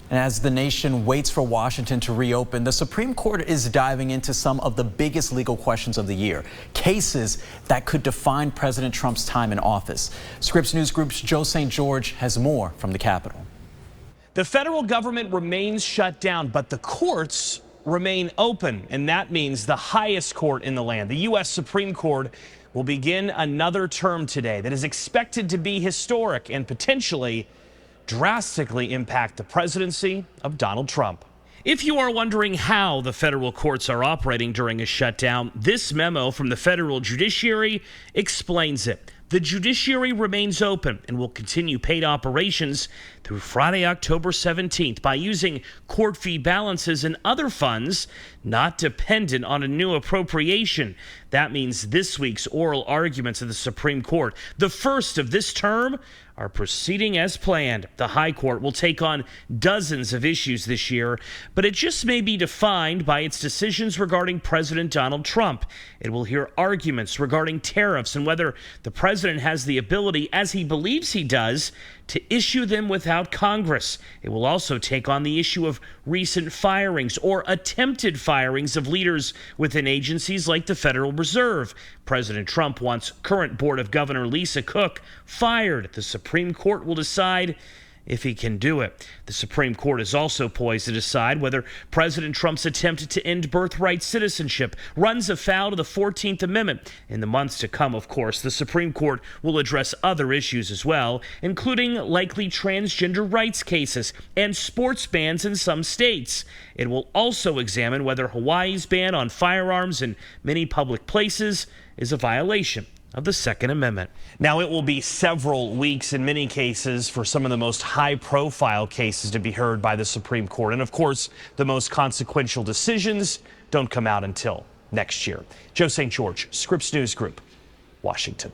And as the nation waits for Washington to reopen, the Supreme Court is diving into some of the biggest legal questions of the year, cases that could define President Trump's time in office. Scripps News Group's Joe St. George has more from the Capitol. The federal government remains shut down, but the courts remain open, and that means the highest court in the land, the U.S. Supreme Court, will begin another term today that is expected to be historic and potentially drastically impact the presidency of Donald Trump. If you are wondering how the federal courts are operating during a shutdown, this memo from the federal judiciary explains it. The judiciary remains open and will continue paid operations through Friday, October 17th by using court fee balances and other funds not dependent on a new appropriation. That means this week's oral arguments of the Supreme Court, the first of this term, are proceeding as planned. The High Court will take on dozens of issues this year, but it just may be defined by its decisions regarding President Donald Trump. It will hear arguments regarding tariffs and whether the president has the ability, as he believes he does, to issue them without Congress. It will also take on the issue of recent firings or attempted firings of leaders within agencies like the Federal Reserve. President Trump wants current Board of Governor Lisa Cook fired. The Supreme Court will decide if he can do it. The Supreme Court is also poised to decide whether President Trump's attempt to end birthright citizenship runs afoul of the 14th Amendment. In the months to come, of course, the Supreme Court will address other issues as well, including likely transgender rights cases and sports bans in some states. It will also examine whether Hawaii's ban on firearms in many public places is a violation of the Second Amendment. Now, it will be several weeks in many cases for some of the most high-profile cases to be heard by the Supreme Court. And, of course, the most consequential decisions don't come out until next year. Joe St. George, Scripps News Group, Washington.